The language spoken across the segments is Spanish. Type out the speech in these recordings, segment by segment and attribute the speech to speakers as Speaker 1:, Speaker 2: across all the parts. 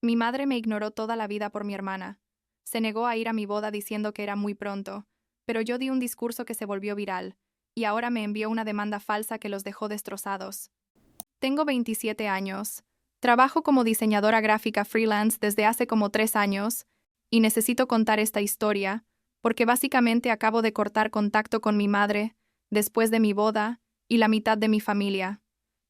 Speaker 1: Mi madre me ignoró toda la vida por mi hermana. Se negó a ir a mi boda diciendo que era muy pronto, pero yo di un discurso que se volvió viral, y ahora me envió una demanda falsa que los dejó destrozados. Tengo 27 años. Trabajo como diseñadora gráfica freelance desde hace como 3 años, y necesito contar esta historia, porque básicamente acabo de cortar contacto con mi madre, después de mi boda, y la mitad de mi familia.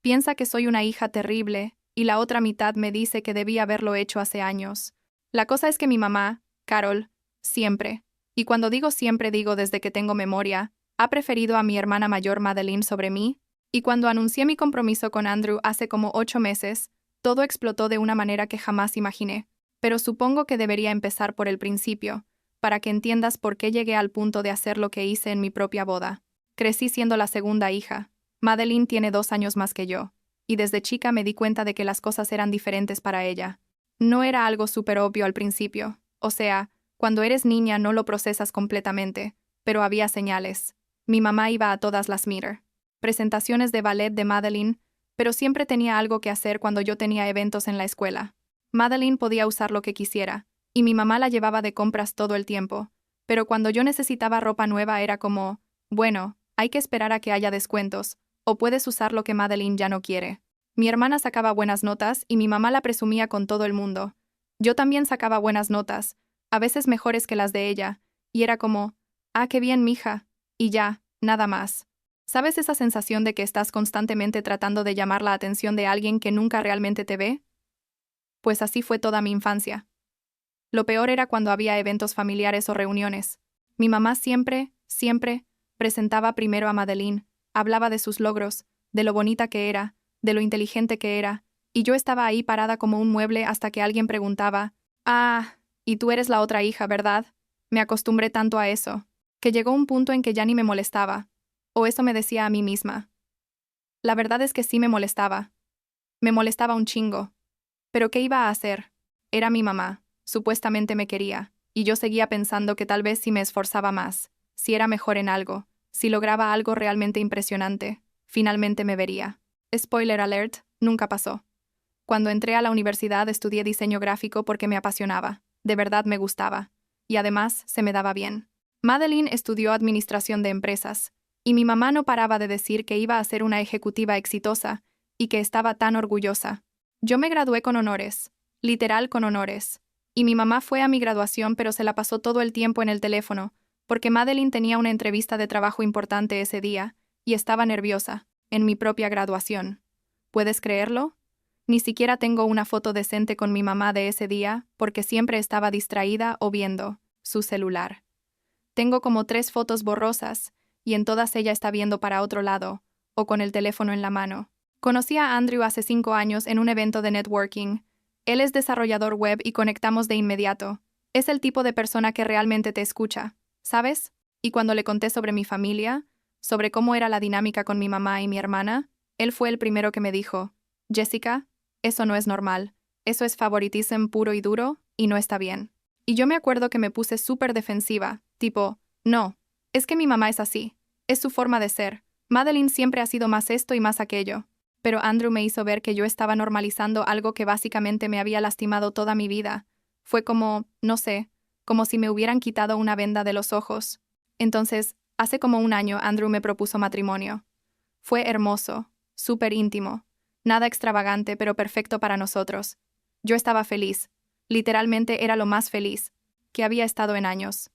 Speaker 1: Piensa que soy una hija terrible, y la otra mitad me dice que debí haberlo hecho hace años. La cosa es que mi mamá, Carol, siempre, y cuando digo siempre digo desde que tengo memoria, ha preferido a mi hermana mayor Madeline sobre mí, y cuando anuncié mi compromiso con Andrew hace como 8 meses, todo explotó de una manera que jamás imaginé. Pero supongo que debería empezar por el principio, para que entiendas por qué llegué al punto de hacer lo que hice en mi propia boda. Crecí siendo la segunda hija. Madeline tiene 2 años más que yo, y desde chica me di cuenta de que las cosas eran diferentes para ella. No era algo súper obvio al principio, o sea, cuando eres niña no lo procesas completamente, pero había señales. Mi mamá iba a todas las presentaciones de ballet de Madeline, pero siempre tenía algo que hacer cuando yo tenía eventos en la escuela. Madeline podía usar lo que quisiera, y mi mamá la llevaba de compras todo el tiempo, pero cuando yo necesitaba ropa nueva era como, bueno, hay que esperar a que haya descuentos, o puedes usar lo que Madeline ya no quiere. Mi hermana sacaba buenas notas y mi mamá la presumía con todo el mundo. Yo también sacaba buenas notas, a veces mejores que las de ella, y era como, ah, qué bien, mija, y ya, nada más. ¿Sabes esa sensación de que estás constantemente tratando de llamar la atención de alguien que nunca realmente te ve? Pues así fue toda mi infancia. Lo peor era cuando había eventos familiares o reuniones. Mi mamá siempre, presentaba primero a Madeline, hablaba de sus logros, de lo bonita que era, de lo inteligente que era, y yo estaba ahí parada como un mueble hasta que alguien preguntaba, ah, y tú eres la otra hija, ¿verdad? Me acostumbré tanto a eso, que llegó un punto en que ya ni me molestaba, o eso me decía a mí misma. La verdad es que sí me molestaba. Me molestaba un chingo. Pero ¿qué iba a hacer? Era mi mamá, supuestamente me quería, y yo seguía pensando que tal vez si me esforzaba más, si era mejor en algo, si lograba algo realmente impresionante, finalmente me vería. Spoiler alert, nunca pasó. Cuando entré a la universidad estudié diseño gráfico porque me apasionaba, de verdad me gustaba, y además se me daba bien. Madeline estudió administración de empresas, y mi mamá no paraba de decir que iba a ser una ejecutiva exitosa, y que estaba tan orgullosa. Yo me gradué con honores, literal con honores, y mi mamá fue a mi graduación pero se la pasó todo el tiempo en el teléfono, porque Madeline tenía una entrevista de trabajo importante ese día, y estaba nerviosa, en mi propia graduación. ¿Puedes creerlo? Ni siquiera tengo una foto decente con mi mamá de ese día, porque siempre estaba distraída o viendo su celular. Tengo como 3 fotos borrosas, y en todas ella está viendo para otro lado, o con el teléfono en la mano. Conocí a Andrew hace 5 años en un evento de networking. Él es desarrollador web y conectamos de inmediato. Es el tipo de persona que realmente te escucha, ¿sabes? Y cuando le conté sobre mi familia, sobre cómo era la dinámica con mi mamá y mi hermana, él fue el primero que me dijo, Jessica, eso no es normal, eso es favoritismo puro y duro, y no está bien. Y yo me acuerdo que me puse súper defensiva, tipo, no, es que mi mamá es así, es su forma de ser, Madeline siempre ha sido más esto y más aquello. Pero Andrew me hizo ver que yo estaba normalizando algo que básicamente me había lastimado toda mi vida. Fue como, no sé, como si me hubieran quitado una venda de los ojos. Entonces, hace como un año Andrew me propuso matrimonio. Fue hermoso, súper íntimo, nada extravagante pero perfecto para nosotros. Yo estaba feliz, literalmente era lo más feliz que había estado en años.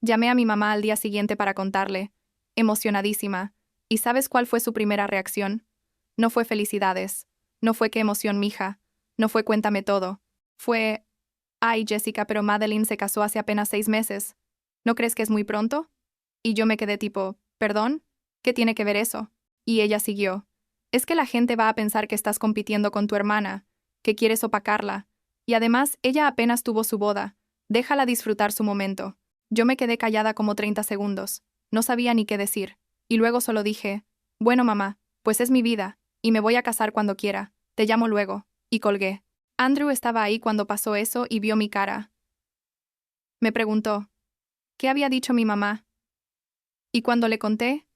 Speaker 1: Llamé a mi mamá al día siguiente para contarle, emocionadísima, ¿y sabes cuál fue su primera reacción? No fue felicidades, no fue qué emoción, mija, no fue cuéntame todo. Fue, ay, Jessica, pero Madeline se casó hace apenas 6 meses. ¿No crees que es muy pronto? Y yo me quedé tipo, ¿perdón? ¿Qué tiene que ver eso? Y ella siguió. Es que la gente va a pensar que estás compitiendo con tu hermana, que quieres opacarla. Y además, ella apenas tuvo su boda. Déjala disfrutar su momento. Yo me quedé callada como 30 segundos. No sabía ni qué decir. Y luego solo dije, bueno, mamá, pues es mi vida, y me voy a casar cuando quiera. Te llamo luego. Y colgué. Andrew estaba ahí cuando pasó eso y vio mi cara. Me preguntó, ¿qué había dicho mi mamá? Y cuando le conté,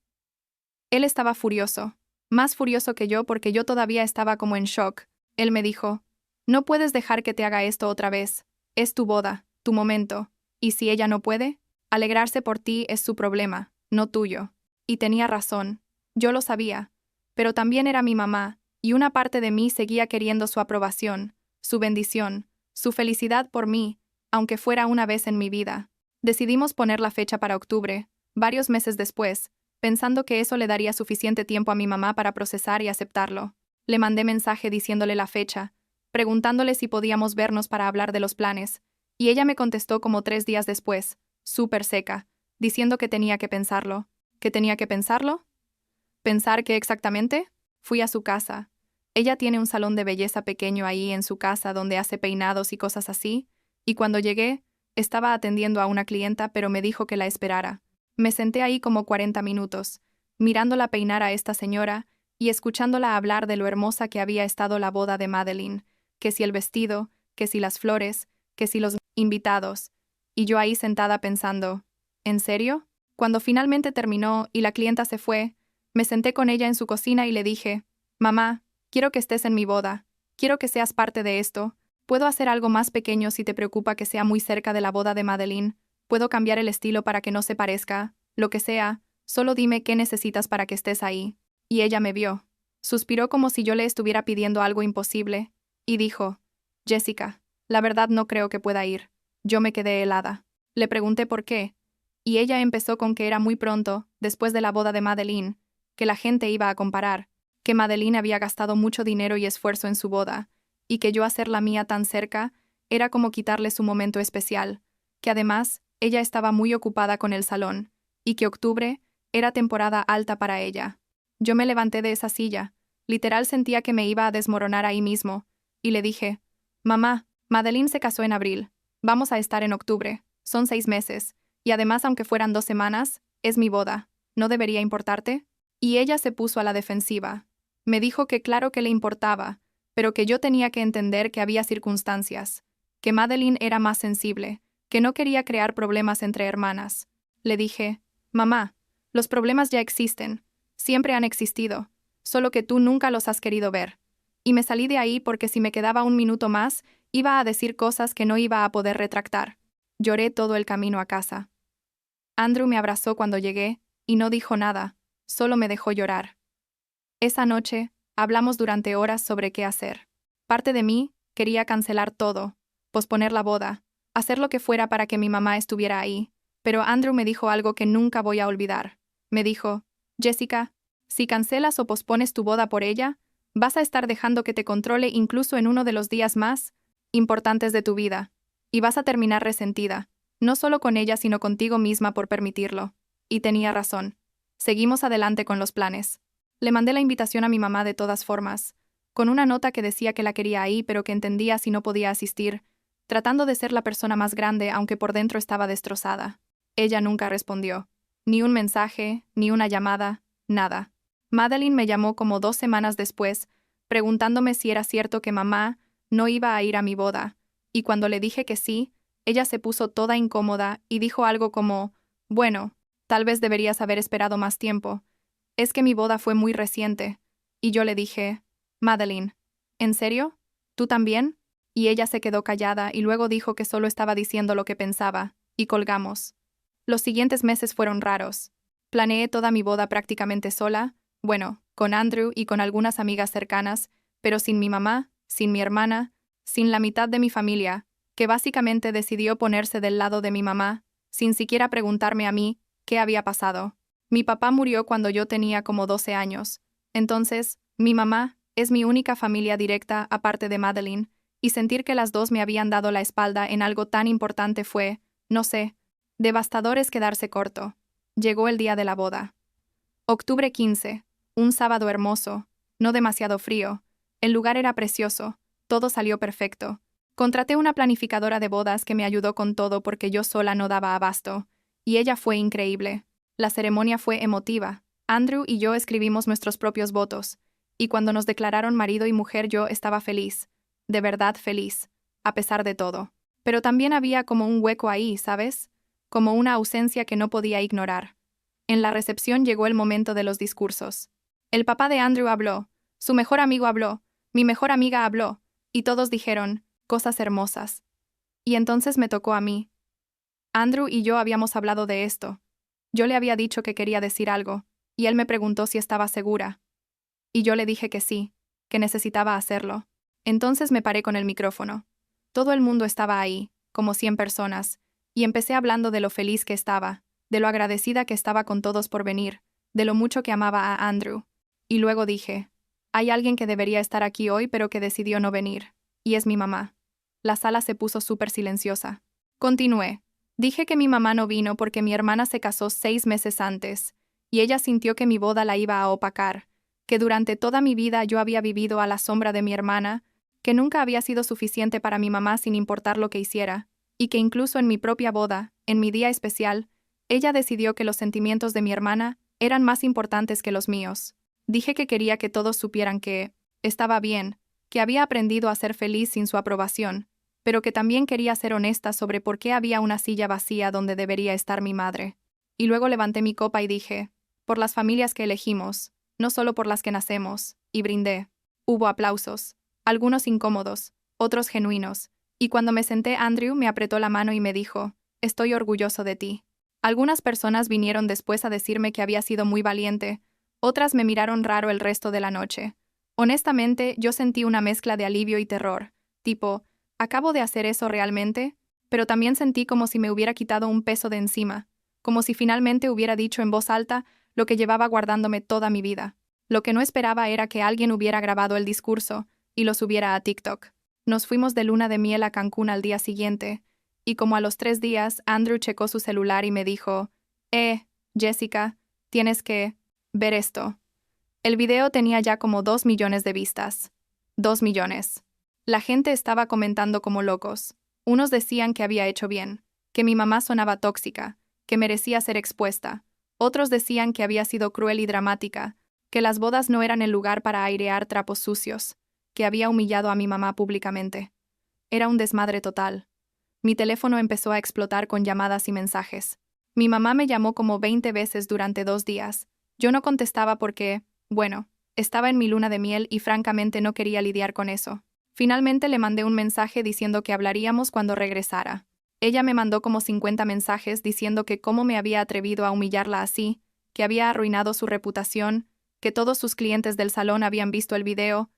Speaker 1: él estaba furioso, más furioso que yo porque yo todavía estaba como en shock. Él me dijo, No puedes dejar que te haga esto otra vez. Es tu boda, tu momento. ¿Y si ella no puede? Alegrarse por ti es su problema, no tuyo. Y tenía razón. Yo lo sabía. Pero también era mi mamá, y una parte de mí seguía queriendo su aprobación, su bendición, su felicidad por mí, aunque fuera una vez en mi vida. Decidimos poner la fecha para octubre, varios meses después, pensando que eso le daría suficiente tiempo a mi mamá para procesar y aceptarlo. Le mandé mensaje diciéndole la fecha, preguntándole si podíamos vernos para hablar de los planes, y ella me contestó como 3 días después, súper seca, diciendo que tenía que pensarlo. ¿Que tenía que pensarlo? ¿Pensar qué exactamente? Fui a su casa. Ella tiene un salón de belleza pequeño ahí en su casa donde hace peinados y cosas así, y cuando llegué, estaba atendiendo a una clienta pero me dijo que la esperara. Me senté ahí como 40 minutos, mirándola peinar a esta señora y escuchándola hablar de lo hermosa que había estado la boda de Madeline, que si el vestido, que si las flores, que si los invitados, y yo ahí sentada pensando, ¿en serio? Cuando finalmente terminó y la clienta se fue, me senté con ella en su cocina y le dije, «Mamá, quiero que estés en mi boda. Quiero que seas parte de esto. Puedo hacer algo más pequeño si te preocupa que sea muy cerca de la boda de Madeline. Puedo cambiar el estilo para que no se parezca. Lo que sea, solo dime qué necesitas para que estés ahí». Y ella me vio. Suspiró como si yo le estuviera pidiendo algo imposible, y dijo, «Jessica, la verdad no creo que pueda ir». Yo me quedé helada. Le pregunté por qué, y ella empezó con que era muy pronto, después de la boda de Madeline, que la gente iba a comparar, que Madeline había gastado mucho dinero y esfuerzo en su boda, y que yo hacer la mía tan cerca era como quitarle su momento especial, que además ella estaba muy ocupada con el salón, y que octubre era temporada alta para ella. Yo me levanté de esa silla, literal sentía que me iba a desmoronar ahí mismo, y le dije, «Mamá, Madeline se casó en abril, vamos a estar en octubre, son 6 meses, y además aunque fueran 2 semanas, es mi boda, ¿no debería importarte?» Y ella se puso a la defensiva. Me dijo que claro que le importaba, pero que yo tenía que entender que había circunstancias, que Madeline era más sensible, que no quería crear problemas entre hermanas. Le dije, «Mamá, los problemas ya existen, siempre han existido, solo que tú nunca los has querido ver». Y me salí de ahí porque si me quedaba un minuto más, iba a decir cosas que no iba a poder retractar. Lloré todo el camino a casa. Andrew me abrazó cuando llegué, y no dijo nada, solo me dejó llorar. Esa noche, hablamos durante horas sobre qué hacer. Parte de mí quería cancelar todo, posponer la boda, hacer lo que fuera para que mi mamá estuviera ahí, pero Andrew me dijo algo que nunca voy a olvidar. Me dijo, «Jessica, si cancelas o pospones tu boda por ella, vas a estar dejando que te controle incluso en uno de los días más importantes de tu vida, y vas a terminar resentida, no solo con ella sino contigo misma por permitirlo». Y tenía razón. Seguimos adelante con los planes. Le mandé la invitación a mi mamá de todas formas, con una nota que decía que la quería ahí pero que entendía si no podía asistir, tratando de ser la persona más grande aunque por dentro estaba destrozada. Ella nunca respondió. Ni un mensaje, ni una llamada, nada. Madeline me llamó como 2 semanas después, preguntándome si era cierto que mamá no iba a ir a mi boda, y cuando le dije que sí, ella se puso toda incómoda y dijo algo como, «Bueno, tal vez deberías haber esperado más tiempo. Es que mi boda fue muy reciente». Y yo le dije, «Madeline, ¿en serio? ¿Tú también?» Y ella se quedó callada y luego dijo que solo estaba diciendo lo que pensaba, y colgamos. Los siguientes meses fueron raros. Planeé toda mi boda prácticamente sola, bueno, con Andrew y con algunas amigas cercanas, pero sin mi mamá, sin mi hermana, sin la mitad de mi familia, que básicamente decidió ponerse del lado de mi mamá, sin siquiera preguntarme a mí qué había pasado. Mi papá murió cuando yo tenía como 12 años. Entonces, mi mamá es mi única familia directa aparte de Madeline, y sentir que las dos me habían dado la espalda en algo tan importante fue, no sé, devastador es quedarse corto. Llegó el día de la boda. Octubre 15, un sábado hermoso, no demasiado frío. El lugar era precioso, todo salió perfecto. Contraté una planificadora de bodas que me ayudó con todo porque yo sola no daba abasto, y ella fue increíble. La ceremonia fue emotiva. Andrew y yo escribimos nuestros propios votos, y cuando nos declararon marido y mujer yo estaba feliz, de verdad feliz, a pesar de todo. Pero también había como un hueco ahí, ¿sabes? Como una ausencia que no podía ignorar. En la recepción llegó el momento de los discursos. El papá de Andrew habló, su mejor amigo habló, mi mejor amiga habló, Y todos dijeron, cosas hermosas. Y entonces me tocó a mí. Andrew y yo habíamos hablado de esto. Yo le había dicho que quería decir algo, y él me preguntó si estaba segura. Y yo le dije que sí, que necesitaba hacerlo. Entonces me paré con el micrófono. Todo el mundo estaba ahí, como 100 personas, y empecé hablando de lo feliz que estaba, de lo agradecida que estaba con todos por venir, de lo mucho que amaba a Andrew. Y luego dije, hay alguien que debería estar aquí hoy pero que decidió no venir, y es mi mamá. La sala se puso súper silenciosa. Continué. Dije que mi mamá no vino porque mi hermana se casó 6 meses antes, y ella sintió que mi boda la iba a opacar, que durante toda mi vida yo había vivido a la sombra de mi hermana, que nunca había sido suficiente para mi mamá sin importar lo que hiciera, y que incluso en mi propia boda, en mi día especial, ella decidió que los sentimientos de mi hermana eran más importantes que los míos. Dije que quería que todos supieran que estaba bien, que había aprendido a ser feliz sin su aprobación, pero que también quería ser honesta sobre por qué había una silla vacía donde debería estar mi madre. Y luego levanté mi copa y dije, por las familias que elegimos, no solo por las que nacemos, y brindé. Hubo aplausos, algunos incómodos, otros genuinos, y cuando me senté Andrew me apretó la mano y me dijo, estoy orgulloso de ti. Algunas personas vinieron después a decirme que había sido muy valiente, otras me miraron raro el resto de la noche. Honestamente, yo sentí una mezcla de alivio y terror, tipo, ¿acabo de hacer eso realmente? Pero también sentí como si me hubiera quitado un peso de encima, como si finalmente hubiera dicho en voz alta lo que llevaba guardándome toda mi vida. Lo que no esperaba era que alguien hubiera grabado el discurso y lo subiera a TikTok. Nos fuimos de luna de miel a Cancún al día siguiente, y como a los 3 días, Andrew checó su celular y me dijo, Jessica, tienes que ver esto. El video tenía ya como 2 millones de vistas. 2 millones. La gente estaba comentando como locos. Unos decían que había hecho bien, que mi mamá sonaba tóxica, que merecía ser expuesta. Otros decían que había sido cruel y dramática, que las bodas no eran el lugar para airear trapos sucios, que había humillado a mi mamá públicamente. Era un desmadre total. Mi teléfono empezó a explotar con llamadas y mensajes. Mi mamá me llamó como 20 veces durante 2 días. Yo no contestaba porque, bueno, estaba en mi luna de miel y francamente no quería lidiar con eso. Finalmente le mandé un mensaje diciendo que hablaríamos cuando regresara. Ella me mandó como 50 mensajes diciendo que cómo me había atrevido a humillarla así, que había arruinado su reputación, que todos sus clientes del salón habían visto el video,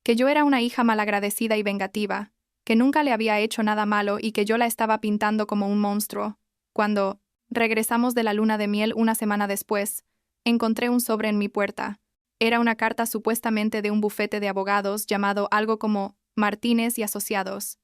Speaker 1: que yo era una hija malagradecida y vengativa, que nunca le había hecho nada malo y que yo la estaba pintando como un monstruo. Cuando regresamos de la luna de miel una semana después, encontré un sobre en mi puerta. Era una carta supuestamente de un bufete de abogados llamado algo como Martínez y Asociados,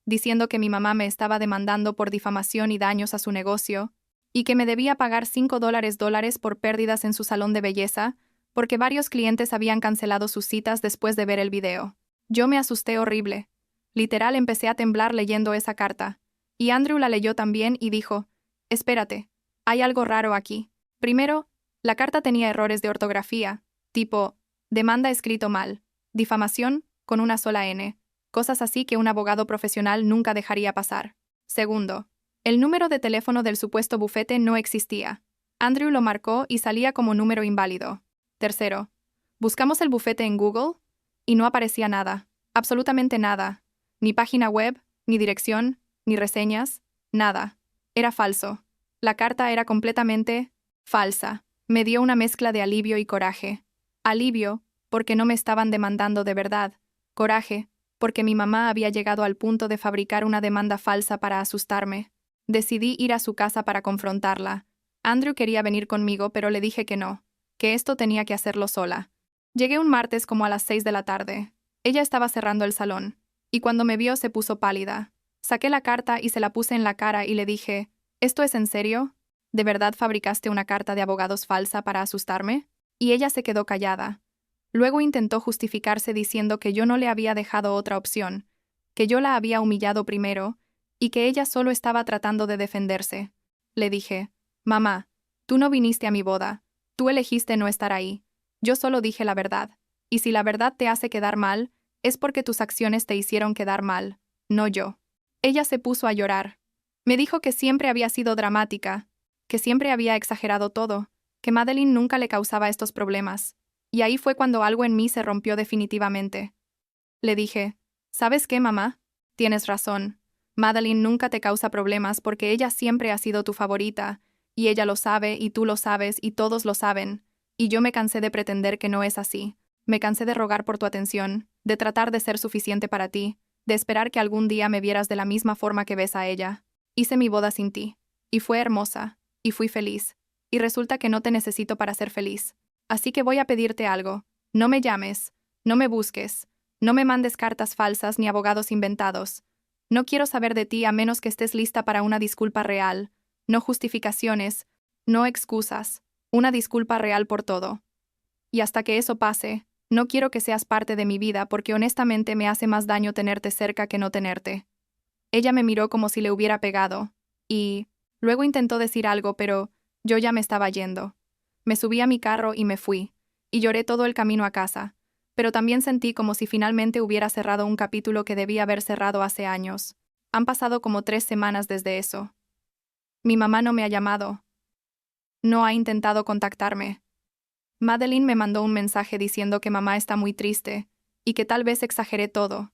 Speaker 1: diciendo que mi mamá me estaba demandando por difamación y daños a su negocio, y que me debía pagar $5 por pérdidas en su salón de belleza, porque varios clientes habían cancelado sus citas después de ver el video. Yo me asusté horrible. Literal empecé a temblar leyendo esa carta, y Andrew la leyó también y dijo, espérate, hay algo raro aquí. Primero, la carta tenía errores de ortografía, tipo, demanda escrito mal, difamación, con una sola N, cosas así que un abogado profesional nunca dejaría pasar. Segundo, el número de teléfono del supuesto bufete no existía. Andrew lo marcó y salía como número inválido. Tercero, buscamos el bufete en Google y no aparecía nada, absolutamente nada, ni página web, ni dirección, ni reseñas, nada. Era falso. La carta era completamente falsa. Me dio una mezcla de alivio y coraje. Alivio, porque no me estaban demandando de verdad. Coraje, porque mi mamá había llegado al punto de fabricar una demanda falsa para asustarme. Decidí ir a su casa para confrontarla. Andrew quería venir conmigo, pero le dije que no, que esto tenía que hacerlo sola. Llegué un martes como a las 6 de la tarde. Ella estaba cerrando el salón, y cuando me vio se puso pálida. Saqué la carta y se la puse en la cara y le dije, ¿esto es en serio? ¿De verdad fabricaste una carta de abogados falsa para asustarme? Y ella se quedó callada. Luego intentó justificarse diciendo que yo no le había dejado otra opción, que yo la había humillado primero, y que ella solo estaba tratando de defenderse. Le dije, mamá, tú no viniste a mi boda, tú elegiste no estar ahí. Yo solo dije la verdad, y si la verdad te hace quedar mal, es porque tus acciones te hicieron quedar mal, no yo. Ella se puso a llorar. Me dijo que siempre había sido dramática, que siempre había exagerado todo, que Madeline nunca le causaba estos problemas. Y ahí fue cuando algo en mí se rompió definitivamente. Le dije, ¿Sabes qué, mamá? Tienes razón. Madeline nunca te causa problemas porque ella siempre ha sido tu favorita, y ella lo sabe y tú lo sabes y todos lo saben, y yo me cansé de pretender que no es así. Me cansé de rogar por tu atención, de tratar de ser suficiente para ti, de esperar que algún día me vieras de la misma forma que ves a ella. Hice mi boda sin ti, y fue hermosa, y fui feliz, y resulta que no te necesito para ser feliz. Así que voy a pedirte algo. No me llames, no me busques, no me mandes cartas falsas ni abogados inventados. No quiero saber de ti a menos que estés lista para una disculpa real, no justificaciones, no excusas, una disculpa real por todo. Y hasta que eso pase, no quiero que seas parte de mi vida porque honestamente me hace más daño tenerte cerca que no tenerte. Ella me miró como si le hubiera pegado, y luego intentó decir algo, pero yo ya me estaba yendo. Me subí a mi carro y me fui, y lloré todo el camino a casa, pero también sentí como si finalmente hubiera cerrado un capítulo que debía haber cerrado hace años. Han pasado como 3 semanas desde eso. Mi mamá no me ha llamado. No ha intentado contactarme. Madeline me mandó un mensaje diciendo que mamá está muy triste, y que tal vez exageré todo.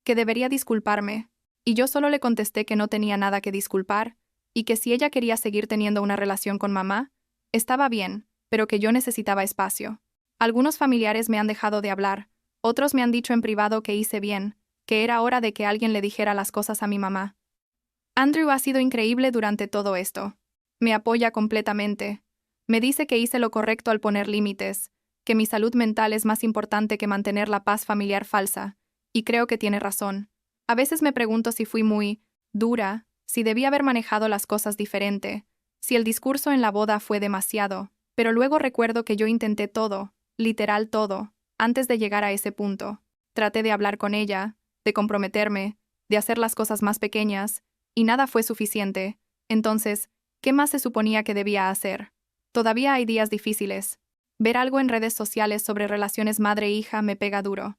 Speaker 1: Que debería disculparme, y yo solo le contesté que no tenía nada que disculpar, y que si ella quería seguir teniendo una relación con mamá, estaba bien, pero que yo necesitaba espacio. Algunos familiares me han dejado de hablar, otros me han dicho en privado que hice bien, que era hora de que alguien le dijera las cosas a mi mamá. Andrew ha sido increíble durante todo esto. Me apoya completamente. Me dice que hice lo correcto al poner límites, que mi salud mental es más importante que mantener la paz familiar falsa, y creo que tiene razón. A veces me pregunto si fui muy dura, si debí haber manejado las cosas diferente, si el discurso en la boda fue demasiado, pero luego recuerdo que yo intenté todo, literal todo, antes de llegar a ese punto. Traté de hablar con ella, de comprometerme, de hacer las cosas más pequeñas, y nada fue suficiente. Entonces, ¿qué más se suponía que debía hacer? Todavía hay días difíciles. Ver algo en redes sociales sobre relaciones madre-hija me pega duro.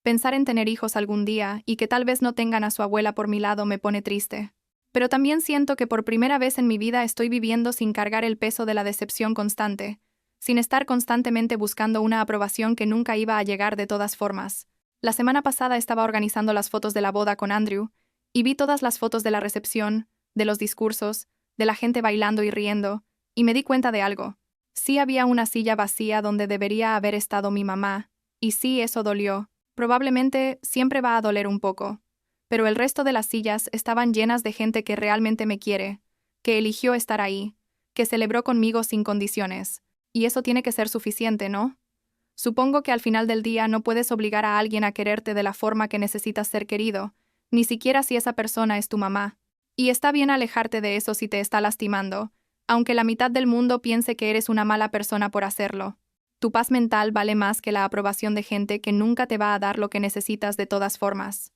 Speaker 1: Pensar en tener hijos algún día y que tal vez no tengan a su abuela por mi lado me pone triste. Pero también siento que por primera vez en mi vida estoy viviendo sin cargar el peso de la decepción constante, sin estar constantemente buscando una aprobación que nunca iba a llegar de todas formas. La semana pasada estaba organizando las fotos de la boda con Andrew, y vi todas las fotos de la recepción, de los discursos, de la gente bailando y riendo, y me di cuenta de algo. Sí había una silla vacía donde debería haber estado mi mamá, y sí eso dolió. Probablemente siempre va a doler un poco, pero el resto de las sillas estaban llenas de gente que realmente me quiere, que eligió estar ahí, que celebró conmigo sin condiciones. Y eso tiene que ser suficiente, ¿no? Supongo que al final del día no puedes obligar a alguien a quererte de la forma que necesitas ser querido, ni siquiera si esa persona es tu mamá. Y está bien alejarte de eso si te está lastimando, aunque la mitad del mundo piense que eres una mala persona por hacerlo. Tu paz mental vale más que la aprobación de gente que nunca te va a dar lo que necesitas de todas formas.